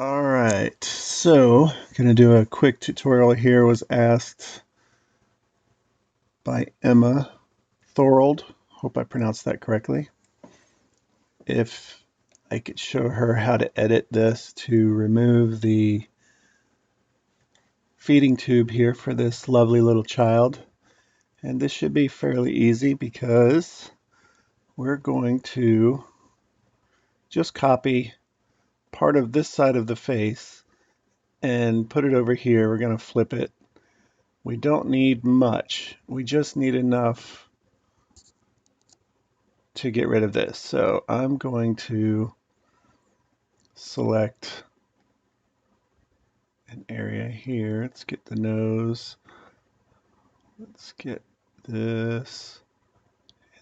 All right, so gonna do a quick tutorial here. Was asked by Emma Thorold. Hope I pronounced that correctly. If I could show her how to edit this to remove the feeding tube here for this lovely little child. And this should be fairly easy because we're going to just copy part of this side of the face and put it over here. We're going to flip it. We don't need much. We just need enough to get rid of this. So I'm going to select an area here. Let's get the nose. Let's get this.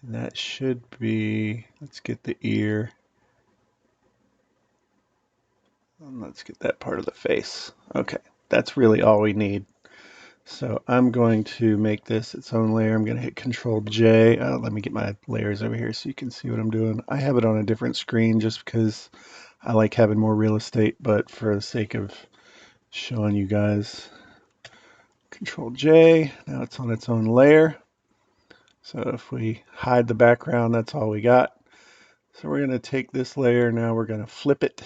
And that should be, let's get the ear. And let's get that part of the face. Okay, that's really all we need. So I'm going to make this its own layer. I'm going to hit Control J. Let me get my layers over here so you can see what I'm doing. I have it on a different screen just because I like having more real estate, but for the sake of showing you guys, Control J. Now it's on its own layer. So if we hide the background, that's all we got. So we're going to take this layer. Now we're going to flip it.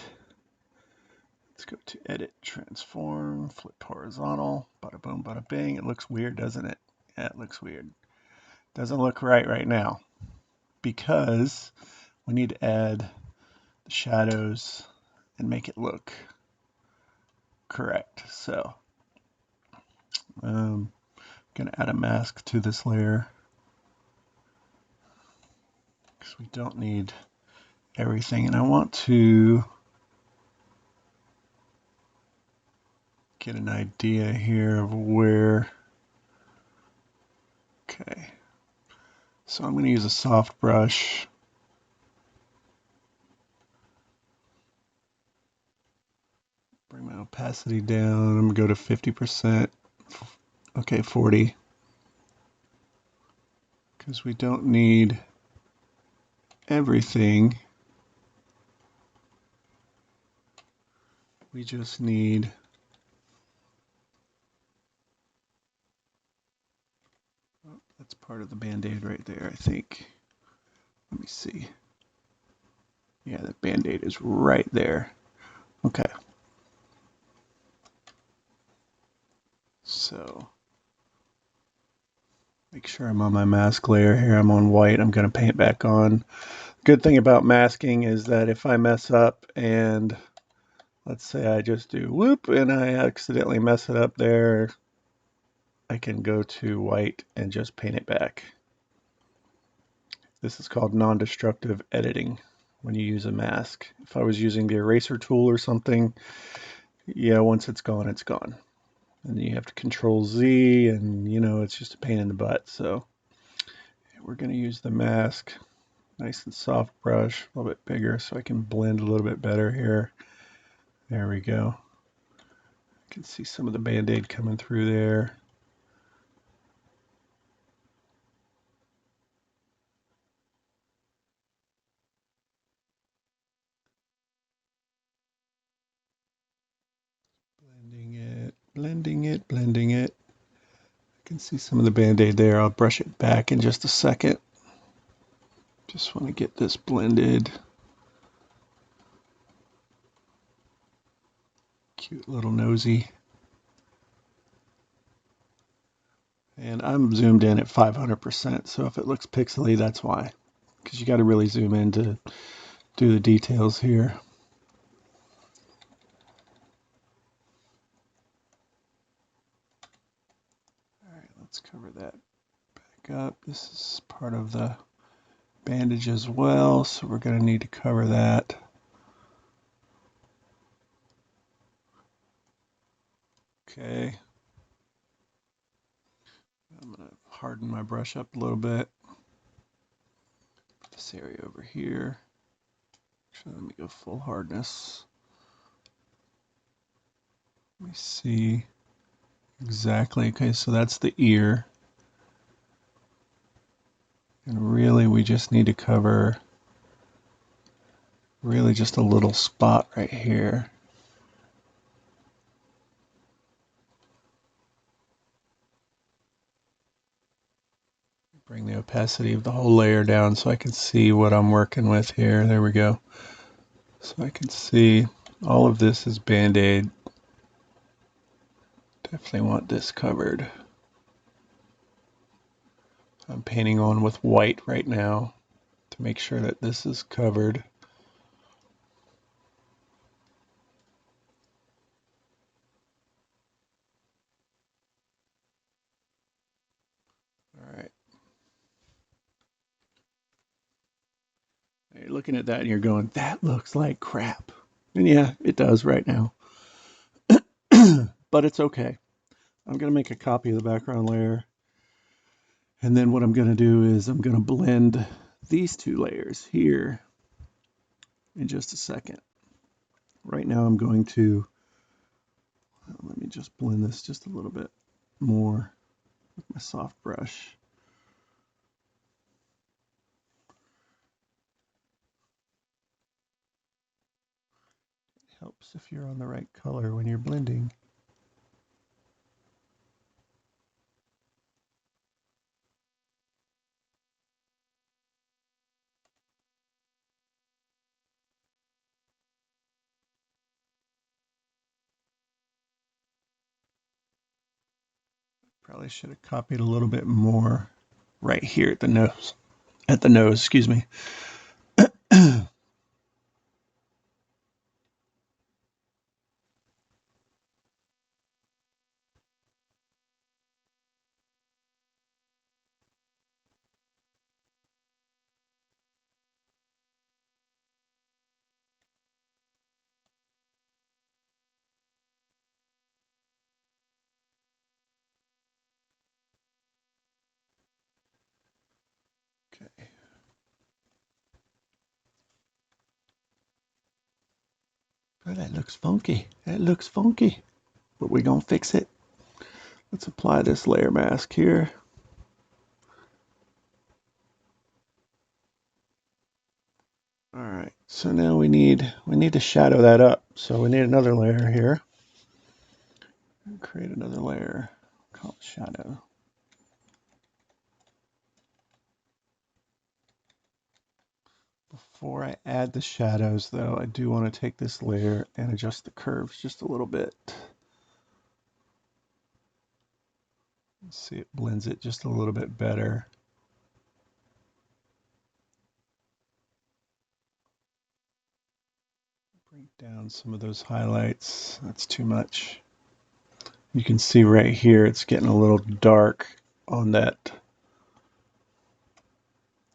Let's go to Edit, Transform, Flip Horizontal, bada boom, bada bing. It looks weird, doesn't it? Yeah, it looks weird. Doesn't look right now because we need to add the shadows and make it look correct. So I'm going to add a mask to this layer because we don't need everything. And I want to get an idea here of where. Okay. So I'm going to use a soft brush. Bring my opacity down. I'm going to go to 50%. Okay, 40. Because we don't need everything. We just need that's part of the Band-Aid right there, I think. Let me see. Yeah, the Band-Aid is right there. Okay. So make sure I'm on my mask layer here. I'm on white. I'm going to paint back on. Good thing about masking is that if I mess up and let's say I just do whoop and I accidentally mess it up there, I can go to white and just paint it back. This is called non-destructive editing when you use a mask. If I was using the eraser tool or something, yeah, once it's gone, it's gone. And you have to Control Z, and you know, it's just a pain in the butt. So we're going to use the mask, nice and soft brush, a little bit bigger so I can blend a little bit better here. There we go. You can see some of the Band-Aid coming through there. Blending it. I can see some of the Band-Aid there. I'll brush it back in just a second. Just want to get this blended. Cute little nosy. And I'm zoomed in at 500%, so if it looks pixely, that's why. Because you got to really zoom in to do the details here. Alright, let's cover that back up. This is part of the bandage as well, so we're going to need to cover that. Okay. I'm going to harden my brush up a little bit. Put this area over here. Actually, let me go full hardness. Let me see exactly. Okay, so that's the ear. And really, we just need to cover really just a little spot right here. Bring the opacity of the whole layer down so I can see what I'm working with here. There we go. So I can see all of this is Band-Aid. Definitely want this covered. I'm painting on with white right now to make sure that this is covered. All right. You're looking at that and you're going, that looks like crap. And yeah, it does right now. But it's okay. I'm going to make a copy of the background layer. And then what I'm going to do is I'm going to blend these two layers here in just a second. Right now I'm going to, let me just blend this just a little bit more with my soft brush. It helps if you're on the right color when you're blending. Probably should have copied a little bit more right here at the nose. Excuse me. Okay. Oh, that looks funky. That looks funky. But we're going to fix it. Let's apply this layer mask here. All right, so now we need to shadow that up. So we need another layer here. Create another layer called shadow. Before I add the shadows though, I do want to take this layer and adjust the curves just a little bit. Let's see, it blends it just a little bit better. Bring down some of those highlights. That's too much. You can see right here it's getting a little dark on that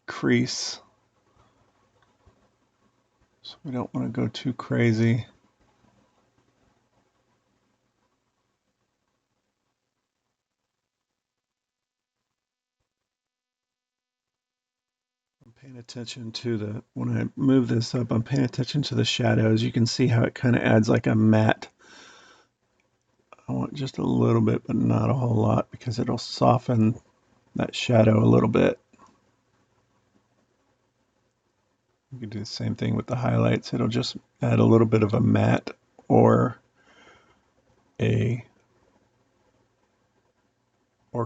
crease. So we don't want to go too crazy. I'm paying attention to the, when I move this up, I'm paying attention to the shadows. You can see how it kind of adds like a matte. I want just a little bit, but not a whole lot, because it'll soften that shadow a little bit. You can do the same thing with the highlights. It'll just add a little bit of a matte or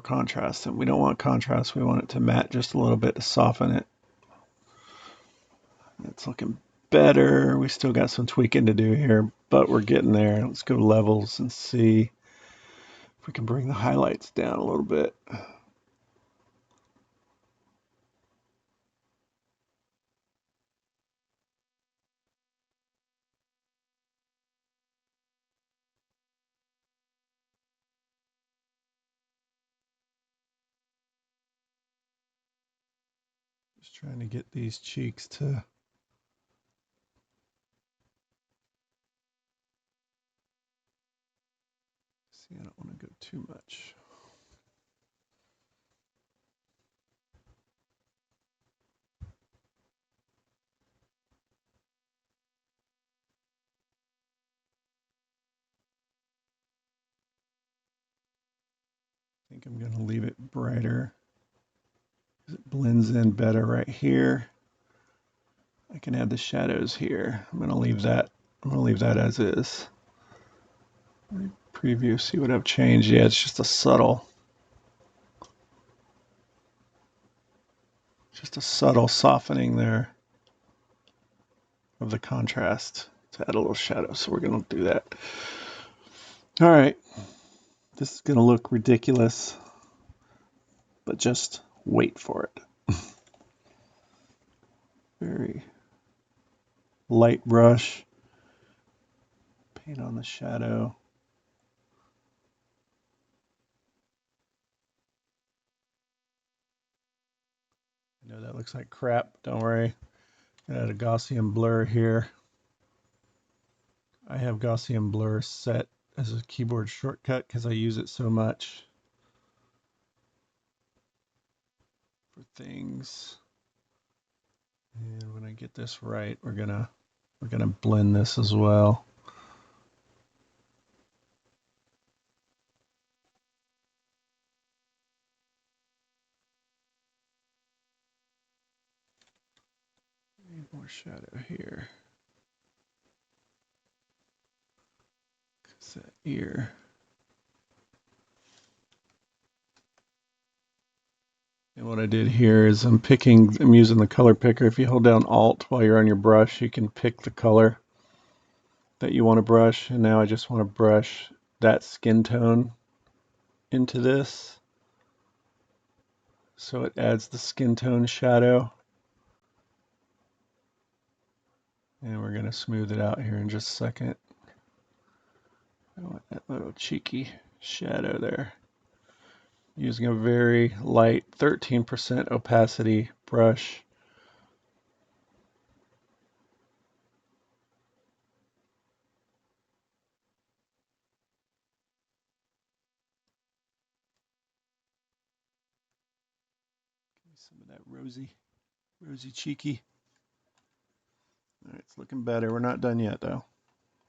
contrast. And we don't want contrast. We want it to matte just a little bit to soften it. It's looking better. We still got some tweaking to do here, but we're getting there. Let's go levels and see if we can bring the highlights down a little bit. Just trying to get these cheeks to see. I don't want to go too much. I think I'm going to leave it brighter. It blends in better right here. I can add the shadows here. I'm going to leave that. I'm going to leave that as is. Preview, see what I've changed. Yeah, it's just a subtle. Just a subtle softening there of the contrast to add a little shadow. So we're going to do that. All right. This is going to look ridiculous, but just wait for it. Very light brush. Paint on the shadow. I know that looks like crap. Don't worry. I add a Gaussian blur here. I have Gaussian blur set as a keyboard shortcut because I use it so much for things. And when I get this right, we're gonna blend this as well. Need more shadow here. Cause that ear. And what I did here is I'm using the color picker. If you hold down Alt while you're on your brush, you can pick the color that you want to brush. And now I just want to brush that skin tone into this. So it adds the skin tone shadow. And we're going to smooth it out here in just a second. I want that little cheeky shadow there. Using a very light 13% opacity brush. Some of that rosy cheeky. All right, it's looking better. We're not done yet though.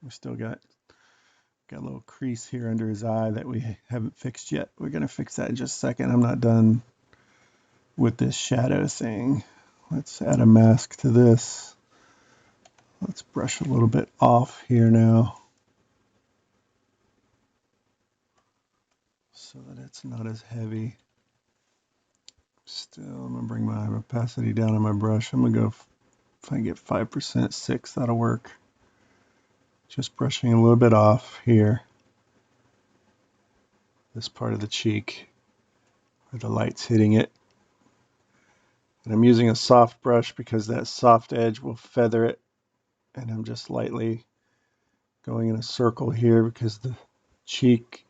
We still got a little crease here under his eye that we haven't fixed yet. We're gonna fix that in just a second. I'm not done with this shadow thing. Let's add a mask to this. Let's brush a little bit off here now so that it's not as heavy. Still, I'm gonna bring my opacity down on my brush. I'm gonna go, if I can get 5%, 6, that'll work. Just brushing a little bit off here. This part of the cheek where the light's hitting it. And I'm using a soft brush because that soft edge will feather it. And I'm just lightly going in a circle here because the cheek,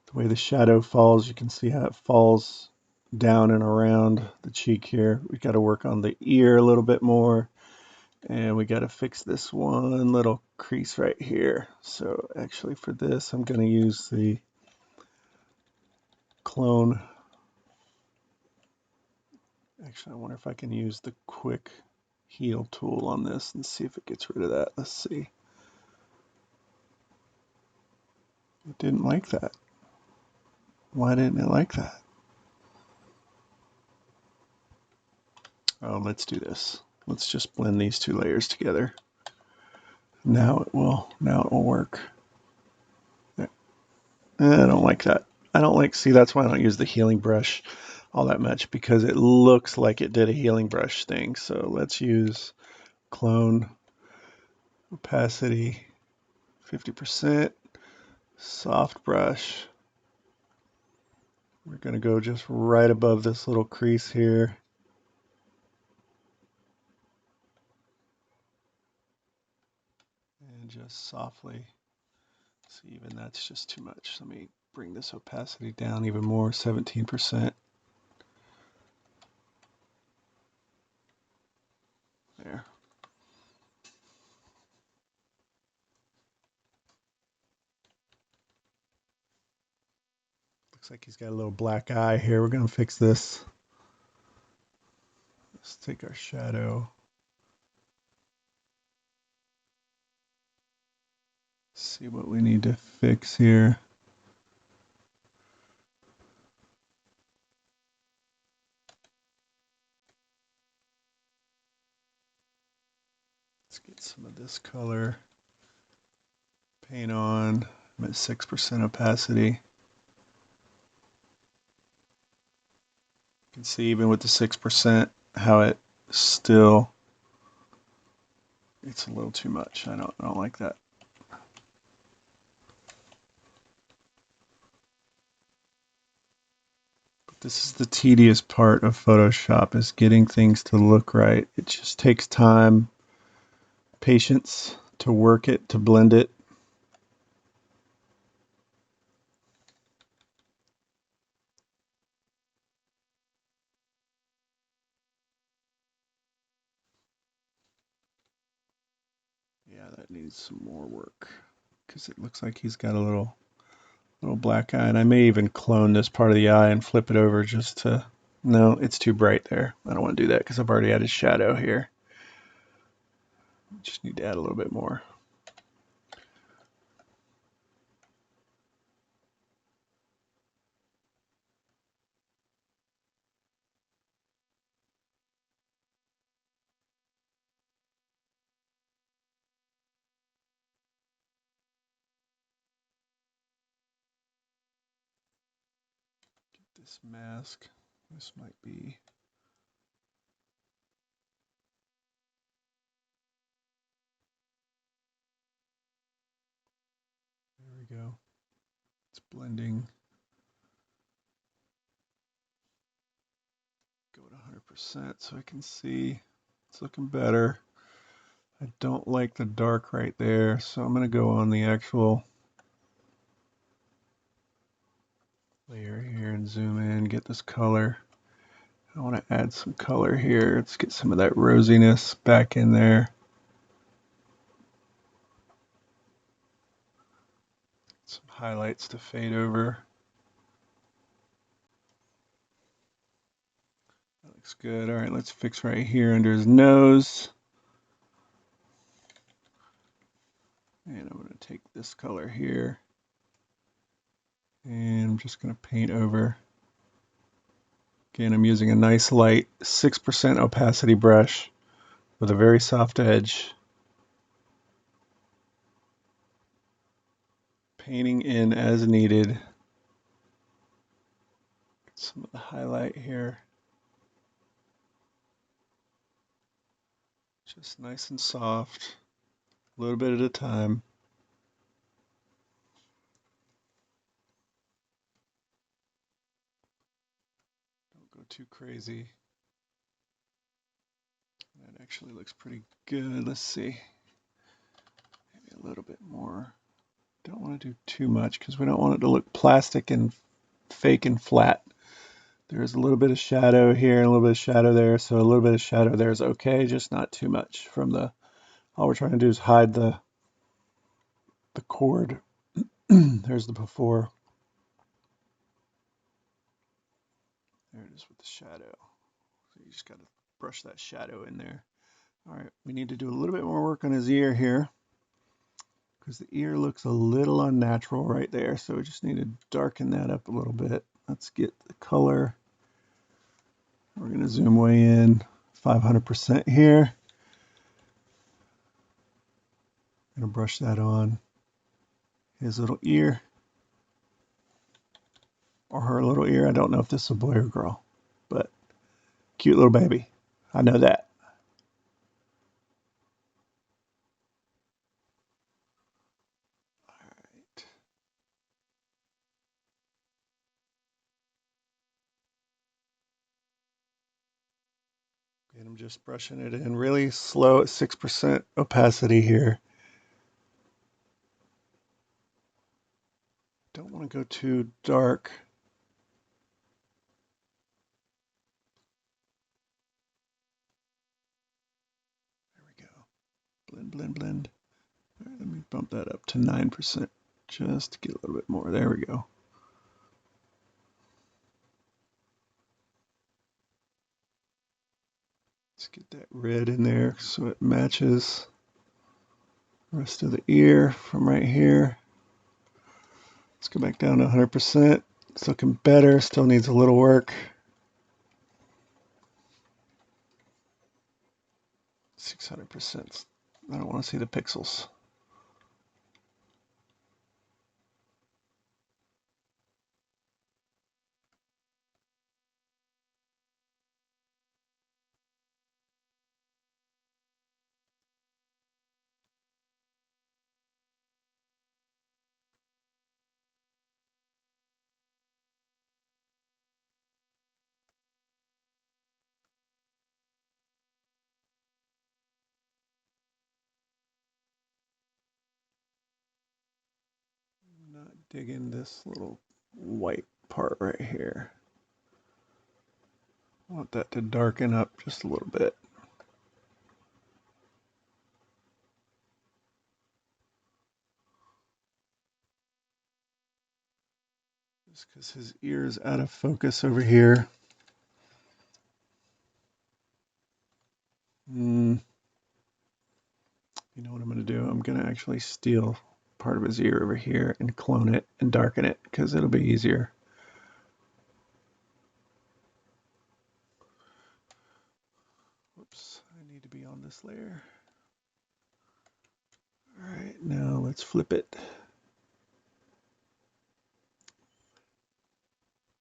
the way the shadow falls, you can see how it falls down and around the cheek here. We got to work on the ear a little bit more. And we got to fix this one little crease right here. So actually for this, I'm going to use the clone. Actually, I wonder if I can use the quick heal tool on this and see if it gets rid of that. Let's see. It didn't like that. Why didn't it like that? Oh, let's do this. Let's just blend these two layers together. Now it will work. I don't like that. I don't like, see, that's why I don't use the healing brush all that much because it looks like it did a healing brush thing. So let's use clone opacity 50%, soft brush. We're going to go just right above this little crease here. And just softly, see, even that's just too much. Let me bring this opacity down even more, 17%. There. Looks like he's got a little black eye here. We're going to fix this. Let's take our shadow. See what we need to fix here. Let's get some of this color. Paint on. I'm at 6% opacity. You can see even with the 6%, how it still, it's a little too much. I don't like that. This is the tedious part of Photoshop, is getting things to look right. It just takes time, patience to work it, to blend it. Yeah, that needs some more work because it looks like he's got a little black eye, and I may even clone this part of the eye and flip it over just to, no, it's too bright there. I don't want to do that because I've already added shadow here. Just need to add a little bit more. This mask, this might be, there we go. It's blending. Go to 100% so I can see it's looking better. I don't like the dark right there, so I'm going to go on the actual layer here and zoom in, get this color. I want to add some color here. Let's get some of that rosiness back in there. Some highlights to fade over. That looks good. All right, let's fix right here under his nose. And I'm going to take this color here. And I'm just going to paint over. Again, I'm using a nice light 6% opacity brush with a very soft edge. Painting in as needed. Get some of the highlight here. Just nice and soft, a little bit at a time. Don't go too crazy. That actually looks pretty good. Let's see. Maybe a little bit more. Don't want to do too much because we don't want it to look plastic and fake and flat. There's a little bit of shadow here and a little bit of shadow there, so a little bit of shadow there is okay, just not too much from the, all we're trying to do is hide the cord. There's the before. There it is with the shadow. So you just got to brush that shadow in there. All right, we need to do a little bit more work on his ear here because the ear looks a little unnatural right there. So we just need to darken that up a little bit. Let's get the color. We're going to zoom way in, 500% here. I'm going to brush that on his little ear or her little ear. I don't know if this is a boy or girl, but cute little baby. I know that. All right. And I'm just brushing it in really slow at 6% opacity here. Don't want to go too dark. There we go. Blend, blend, blend. All right, let me bump that up to 9% just to get a little bit more. There we go. Let's get that red in there so it matches the rest of the ear from right here. Let's go back down to 100%. It's looking better, still needs a little work. 600%. I don't want to see the pixels. dig in this little white part right here. I want that to darken up just a little bit. Just because his ear is out of focus over here. You know what I'm going to do? I'm going to actually steal part of his ear over here and clone it and darken it because it'll be easier. Whoops, I need to be on this layer. All right, now let's flip it.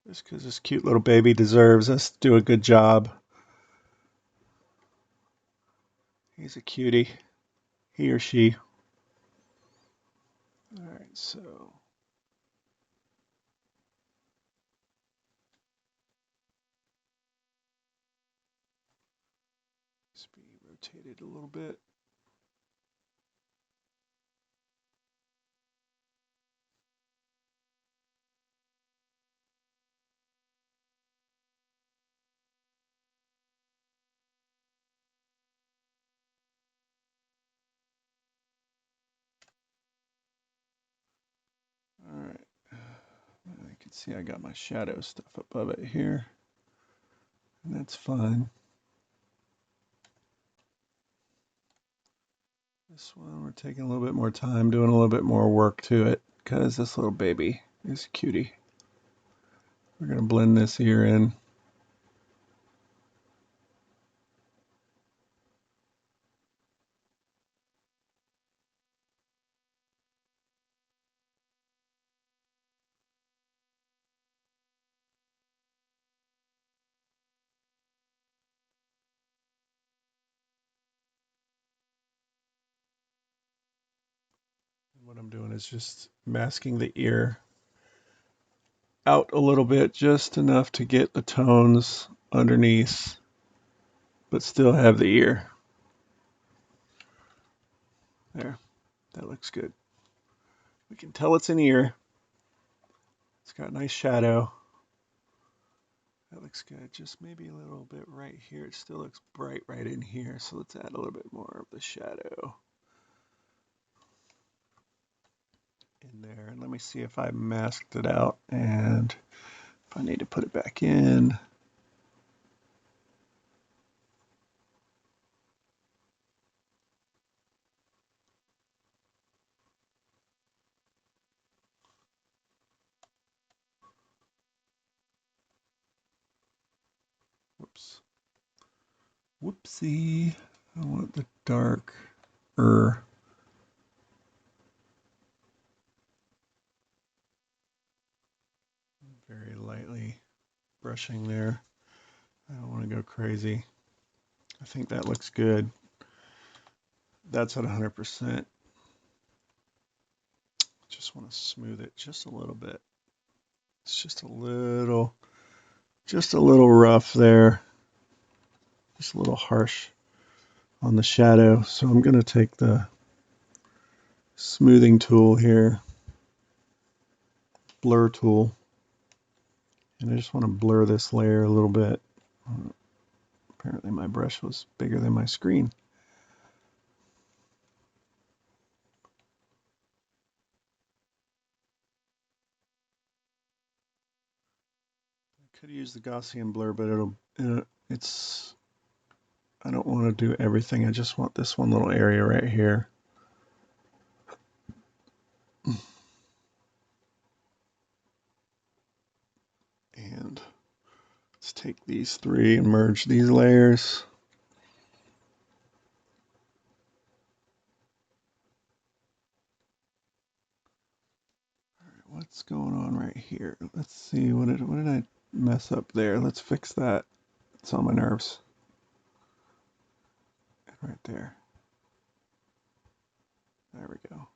Just because this cute little baby deserves us to do a good job. He's a cutie, he or she. All right, so let's be rotated a little bit. All right, I can see I got my shadow stuff above it here, and that's fine. This one we're taking a little bit more time, doing a little bit more work to it, because this little baby is a cutie. We're going to blend this ear in. What I'm doing is just masking the ear out a little bit, just enough to get the tones underneath, but still have the ear. There, that looks good. We can tell it's an ear. It's got a nice shadow. That looks good. Just maybe a little bit right here. It still looks bright right in here, so let's add a little bit more of the shadow in there. And let me see if I masked it out and if I need to put it back in. Whoops. Whoopsie. I want the darker. Very lightly brushing there. I don't want to go crazy. I think that looks good. That's at 100%. Just want to smooth it just a little bit. It's just a little rough there. Just a little harsh on the shadow. So I'm going to take the smoothing tool here, blur tool, and I just want to blur this layer a little bit. Apparently my brush was bigger than my screen. I could use the Gaussian blur, but it's I don't want to do everything. I just want this one little area right here. And let's take these three and merge these layers. All right, what's going on right here? Let's see, what did I mess up there? Let's fix that. It's on my nerves. Right there. There we go.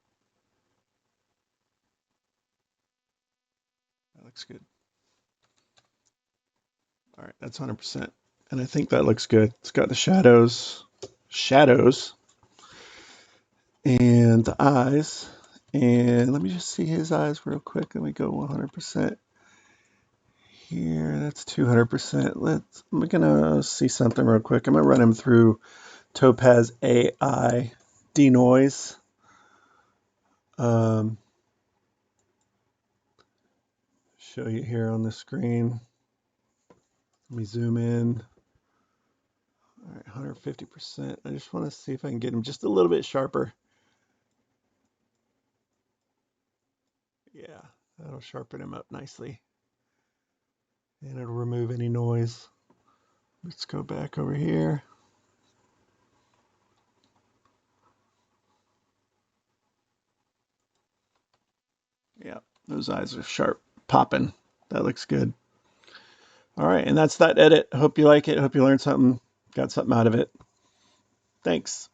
That looks good. All right, that's 100%. And I think that looks good. It's got the shadows, and the eyes, And let me just see his eyes real quick. Let me go 100% here. That's 200%. I'm gonna see something real quick. I'm gonna run him through Topaz AI denoise. Show you here on the screen. Let me zoom in. All right, 150%. I just want to see if I can get him just a little bit sharper. Yeah, that'll sharpen him up nicely. And it'll remove any noise. Let's go back over here. Yeah, those eyes are sharp, popping. That looks good. All right, and that's that edit. Hope you like it. Hope you learned something, got something out of it. Thanks.